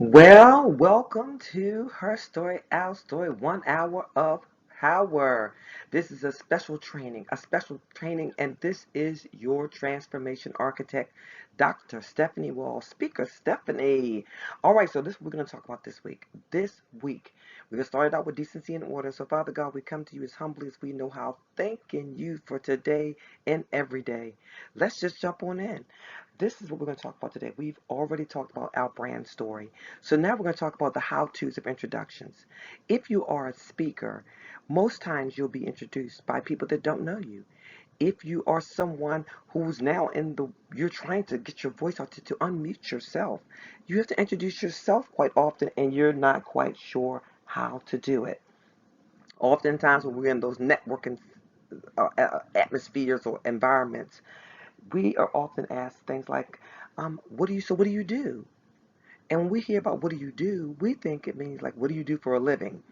Well, welcome to Her Story, Our Story, 1 hour of power. This is a special training, and this is your transformation architect, Dr. Stephanie Wall, speaker Stephanie. All right, so this we're going to talk about this week. This week, we're going to start it out with decency and order. So, Father God, we come to you as humbly as we know how, thanking you for today and every day. Let's just jump on in. This is what we're going to talk about today. We've already talked about our brand story. So now we're going to talk about the how-tos of introductions. If you are a speaker, most times you'll be introduced by people that don't know you. If you are someone who's now you're trying to get your voice out to unmute yourself, you have to introduce yourself quite often and you're not quite sure how to do it. Oftentimes when we're in those networking atmospheres or environments, we are often asked things like, what do you do? And when we hear about what do you do, we think it means like, what do you do for a living?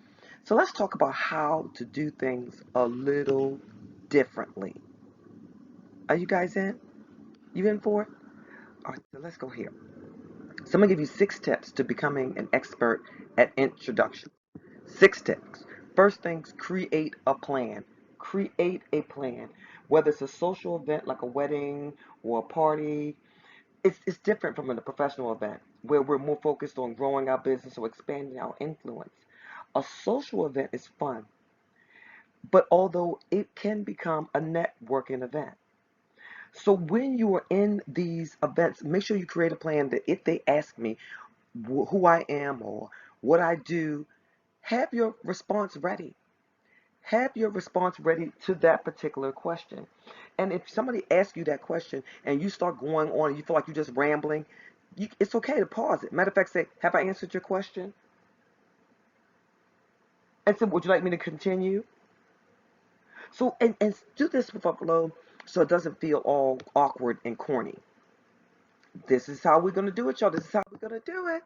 So let's talk about how to do things a little differently. Are you guys in? You in for it? All right, so let's go here. So I'm gonna give you 6 tips to becoming an expert at introduction. 6 tips. First things, create a plan. Create a plan. Whether it's a social event like a wedding or a party, it's different from a professional event where we're more focused on growing our business or expanding our influence. A social event is fun, but although it can become a networking event. So when you are in these events, make sure you create a plan that if they ask me who I am or what I do, have your response ready. Have your response ready to that particular question. And if somebody asks you that question and you start going on and you feel like you're just rambling, it's okay to pause it. Matter of fact, say, have I answered your question? And so, would you like me to continue? So, and do this with a flow so it doesn't feel all awkward and corny. This is how we're going to do it, y'all. This is how we're going to do it.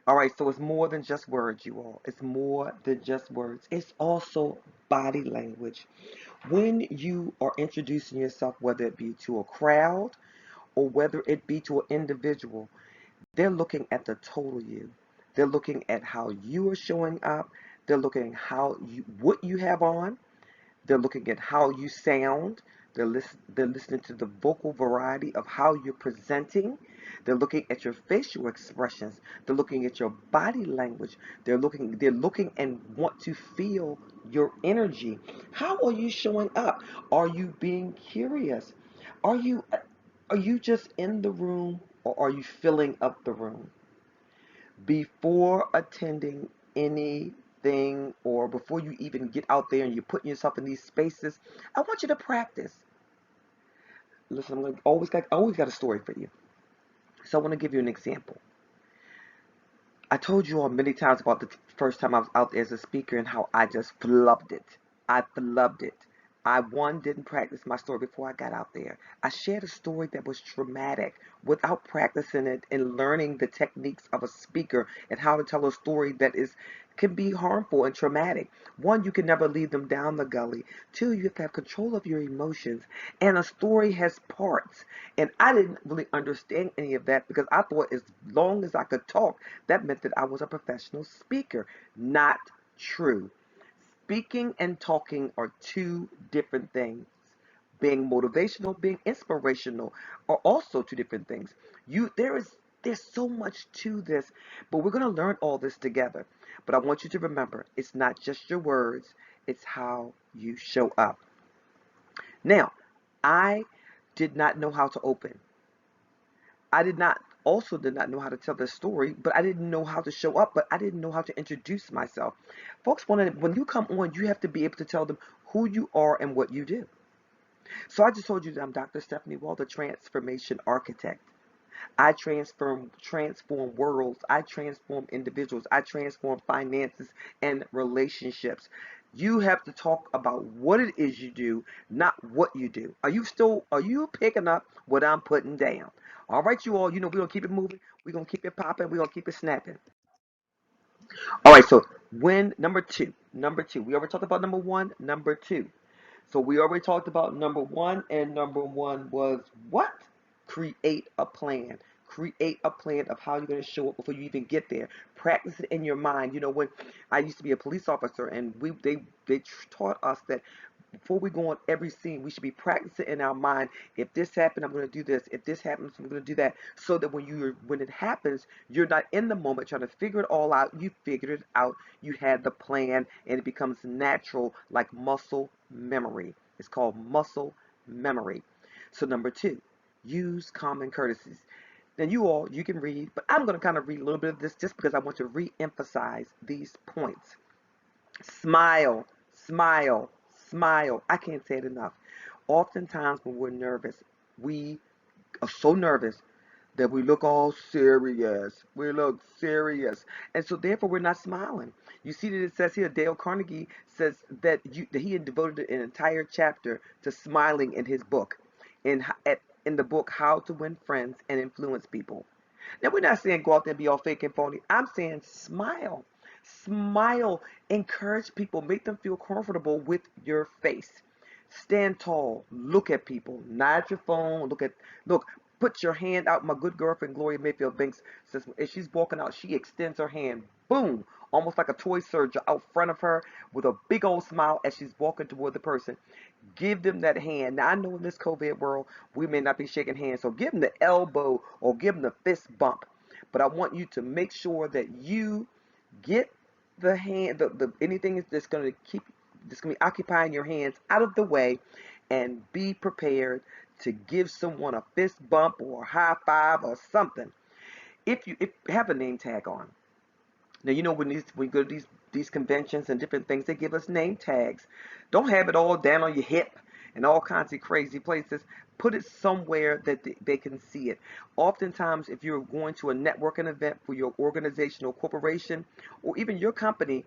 All right, so it's more than just words, you all. It's more than just words. It's also body language. When you are introducing yourself, whether it be to a crowd or whether it be to an individual, they're looking at the total you. They're looking at how you are showing up. They're looking at what you have on. They're looking at how you sound. They're listening to the vocal variety of how you're presenting. They're looking at your facial expressions. They're looking at your body language. They're looking and want to feel your energy. How are you showing up? Are you being curious? Are you are you just in the room or are you filling up the room? Before attending anything or before you even get out there and you're putting yourself in these spaces, I want you to practice. Listen, I always got a story for you. So I want to give you an example. I told you all many times about the first time I was out there as a speaker and how I just flubbed it. I flubbed it. I didn't practice my story before I got out there. I shared a story that was traumatic without practicing it and learning the techniques of a speaker and how to tell a story that is can be harmful and traumatic. One, you can never lead them down the gully. Two, you have to have control of your emotions. And a story has parts. And I didn't really understand any of that because I thought as long as I could talk, that meant that I was a professional speaker. Not true. Speaking and talking are two different things. Being motivational, being inspirational are also two different things. There's so much to this, but we're going to learn all this together. But I want you to remember, it's not just your words, it's how you show up. Now, I did not know how to open. I did not know how to tell the story, but I didn't know how to show up, but I didn't know how to introduce myself. Folks, when you come on, you have to be able to tell them who you are and what you do. So I just told you that I'm Dr. Stephanie Wall, the Transformation Architect. I transform worlds. I transform individuals. I transform finances and relationships. You have to talk about what it is you do, not what you do. Are you picking up what I'm putting down? All right, you all, we're going to keep it moving. We're going to keep it popping. We're going to keep it snapping. All right, so number two, we already talked about number one, number two. So we already talked about number one, and number one was what? Create a plan. create a plan of how you're going to show up before you even get there. Practice it in your mind. You know, when I used to be a police officer, and they taught us that before we go on every scene, we should be practicing in our mind. If this happened, I'm going to do this. If this happens, I'm going to do that. So that when it happens, you're not in the moment trying to figure it all out. You figured it out. You had the plan, and it becomes natural, like muscle memory. It's called muscle memory. So number two, use common courtesies. Now you can read, but I'm going to kind of read a little bit of this just because I want to re-emphasize these points. Smile, smile, smile. I can't say it enough. Oftentimes when we're nervous, we are so nervous that we look all serious. We look serious. And so therefore we're not smiling. You see that it says here, Dale Carnegie says that he had devoted an entire chapter to smiling in his book. In the book How to Win Friends and Influence People. Now, we're not saying go out there and be all fake and phony. I'm saying smile. Smile. Encourage people. Make them feel comfortable with your face. Stand tall. Look at people. Not at your phone. Look. Put your hand out. My good girlfriend, Gloria Mayfield Banks, says if she's walking out, she extends her hand. Boom. Almost like a toy soldier out front of her with a big old smile as she's walking toward the person. Give them that hand. Now, I know in this COVID world, we may not be shaking hands, so give them the elbow or give them the fist bump. But I want you to make sure that you get the hand, anything that's going to be occupying your hands out of the way, and be prepared to give someone a fist bump or a high five or something. If have a name tag on. Now, you know, when we go to these conventions and different things, they give us name tags. Don't have it all down on your hip and all kinds of crazy places. Put it somewhere that they can see it. Oftentimes, if you're going to a networking event for your organization or corporation or even your company,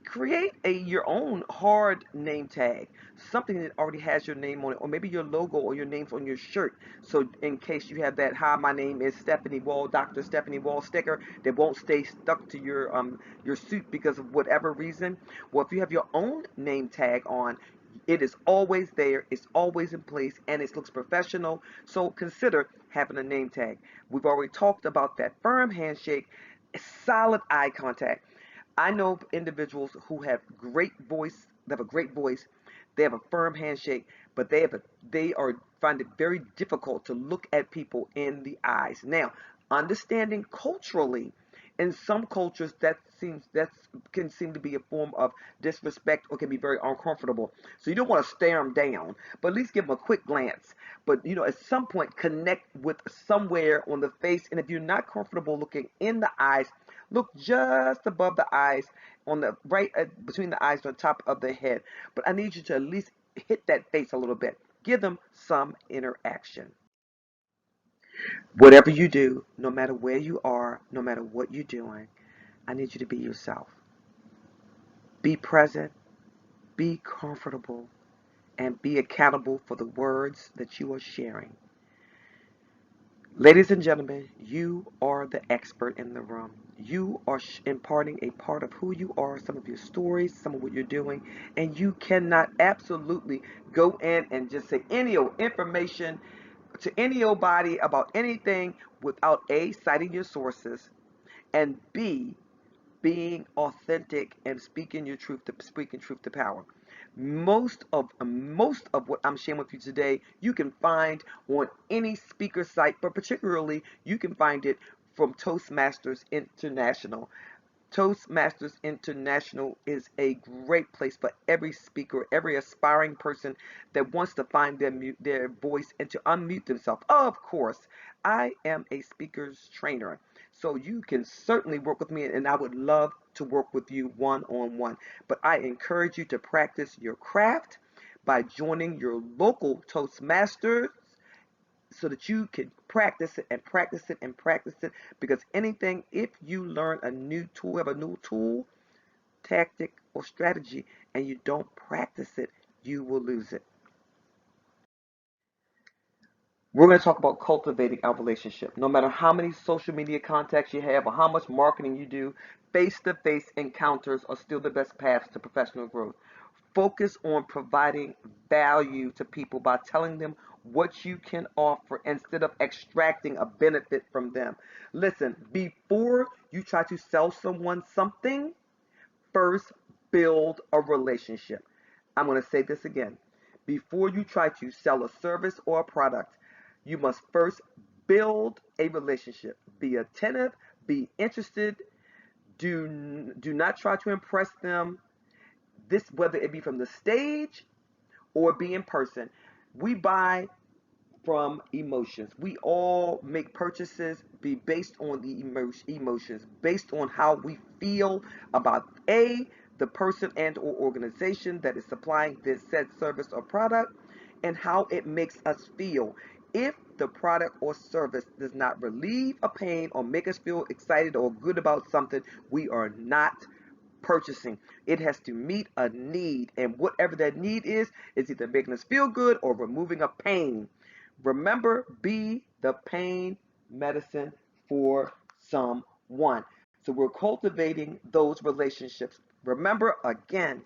create your own hard name tag, something that already has your name on it, or maybe your logo or your name's on your shirt. So in case you have that, hi, my name is Stephanie Wall, Dr. Stephanie Wall sticker that won't stay stuck to your suit because of whatever reason. Well, if you have your own name tag on, it is always there, it's always in place, and it looks professional. So consider having a name tag. We've already talked about that firm handshake, solid eye contact. I know individuals who have great voice, they have a great voice, they have a firm handshake, but they are find it very difficult to look at people in the eyes. Now, understanding culturally, in some cultures that can seem to be a form of disrespect or can be very uncomfortable. So you don't want to stare them down, but at least give them a quick glance. But you know, at some point, connect with somewhere on the face. And if you're not comfortable looking in the eyes, look just above the eyes, on the right between the eyes on top of the head. But I need you to at least hit that face a little bit. Give them some interaction. Whatever you do, no matter where you are, no matter what you're doing, I need you to be yourself. Be present, be comfortable, and be accountable for the words that you are sharing. Ladies and gentlemen, you are the expert in the room. You are imparting a part of who you are, some of your stories, some of what you're doing, and you cannot absolutely go in and just say any old information to any old body about anything without A, citing your sources, and B, being authentic and speaking truth to power. Most of what I'm sharing with you today, you can find on any speaker site, but particularly you can find it from Toastmasters International. Toastmasters International is a great place for every speaker, every aspiring person that wants to find their voice and to unmute themselves. Of course, I am a speaker's trainer, so you can certainly work with me, and I would love to work with you one-on-one. But I encourage you to practice your craft by joining your local Toastmasters so that you can practice it and practice it and practice it. Because anything, if you learn a new tool, have a new tool, tactic, or strategy, and you don't practice it, you will lose it. We're going to talk about cultivating our relationship. No matter how many social media contacts you have or how much marketing you do, face-to-face encounters are still the best paths to professional growth. Focus on providing value to people by telling them what you can offer instead of extracting a benefit from them. Listen, before you try to sell someone something, first build a relationship. I'm going to say this again. Before you try to sell a service or a product, you must first build a relationship. Be attentive, be interested. Do not try to impress them. This, whether it be from the stage or be in person. We buy from emotions. We all make purchases be based on the emotions, based on how we feel about the person and or organization that is supplying this said service or product, and how it makes us feel. If the product or service does not relieve a pain or make us feel excited or good about something, we are not purchasing. It has to meet a need, and whatever that need is either making us feel good or removing a pain. Remember, be the pain medicine for someone. So we're cultivating those relationships. Remember, again,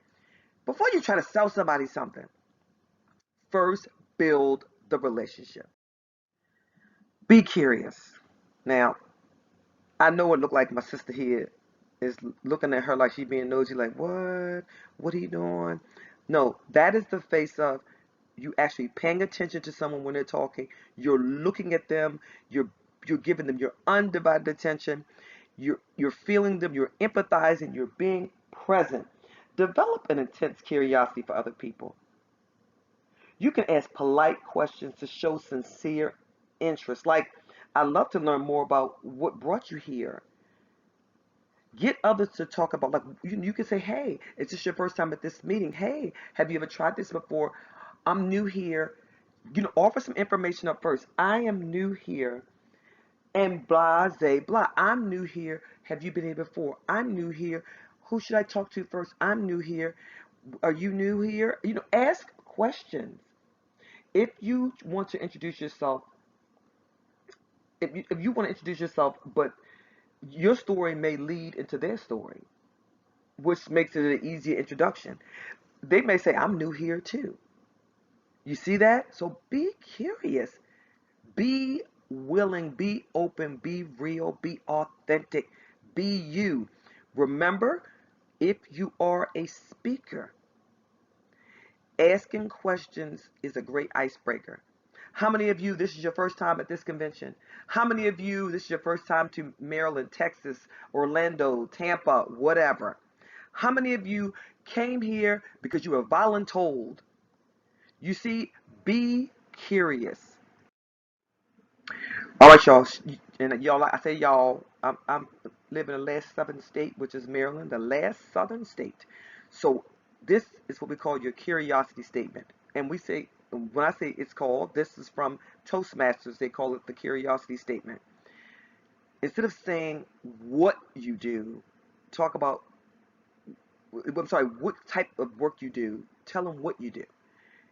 before you try to sell somebody something, first build the relationship. Be curious. Now, I know it looked like my sister here is looking at her like she being nosy, like, what? What are you doing? No, that is the face of you actually paying attention to someone when they're talking. You're looking at them. You're giving them your undivided attention. You're feeling them. You're empathizing. You're being present. Develop an intense curiosity for other people. You can ask polite questions to show sincere interest. Like, I'd love to learn more about what brought you here. Get others to talk about, like, you can say, hey, is this your first time at this meeting? Hey, have you ever tried this before? I'm new here. Offer some information up first. I am new here, and blah, zay, blah. I'm new here. Have you been here before? I'm new here. Who should I talk to first? I'm new here. Are you new here? Ask questions. If you want to introduce yourself, if you want to introduce yourself, but your story may lead into their story, which makes it an easier introduction. They may say, I'm new here too. You see that? So be curious. Be willing, be open, be real, be authentic, be you. Remember, if you are a speaker, asking questions is a great icebreaker. How many of you, this is your first time at this convention? How many of you, this is your first time to Maryland, Texas, Orlando, Tampa, whatever? How many of you came here because you were voluntold? You see, be curious. All right, y'all. And y'all, like I say, y'all, I'm living in the last southern state, which is Maryland, the last southern state. So this is what we call your curiosity statement. And when I say it's called, this is from Toastmasters. They call it the curiosity statement. Instead of saying what you do, talk about, I'm sorry, what type of work you do. Tell them what you do.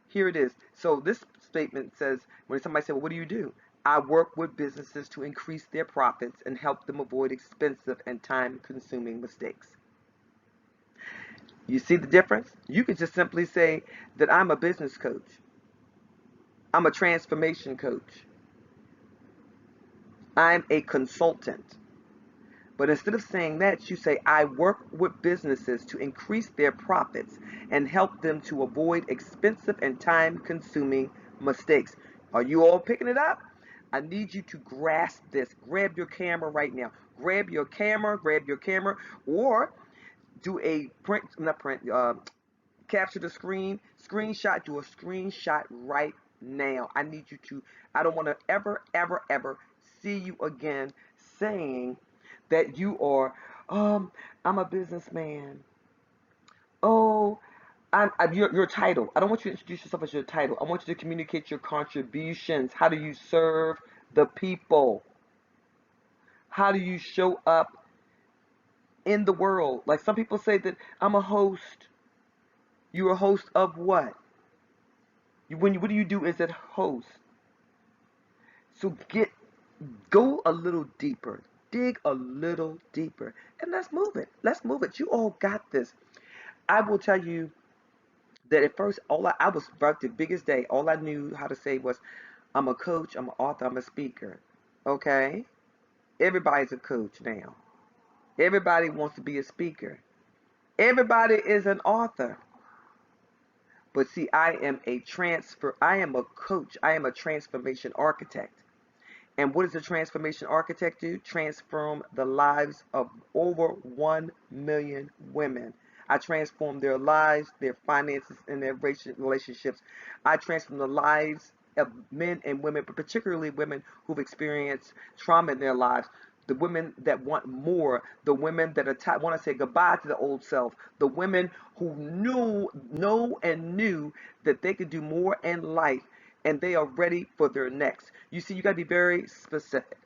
Here it is. So this statement says, when somebody says, well, what do you do? I work with businesses to increase their profits and help them avoid expensive and time-consuming mistakes. You see the difference? You could just simply say that I'm a business coach. I'm a transformation coach. I'm a consultant. But instead of saying that, you say, I work with businesses to increase their profits and help them to avoid expensive and time-consuming mistakes. Are you all picking it up? I need you to grasp this. Grab your camera right now. Grab your camera, or do a capture the screenshot, do a screenshot right now. I don't want to ever, ever, ever see you again saying that you are, I'm a businessman. Oh, your title. I don't want you to introduce yourself as your title. I want you to communicate your contributions. How do you serve the people? How do you show up in the world? Like some people say that I'm a host. You're a host of what? What do you do as a host? So go a little deeper. Dig a little deeper. And let's move it. Let's move it. You all got this. I will tell you that at first, I was about the biggest day. All I knew how to say was, I'm a coach, I'm an author, I'm a speaker. Okay? Everybody's a coach now. Everybody wants to be a speaker. Everybody is an author. But see, I am a coach. I am a transformation architect. And what does a transformation architect do? Transform the lives of over 1 million women. I transform their lives, their finances, and their relationships. I transform the lives of men and women, but particularly women who've experienced trauma in their lives. The women that want more, the women that want to say goodbye to the old self, the women who know and knew that they could do more in life and they are ready for their next. You see, you got to be very specific.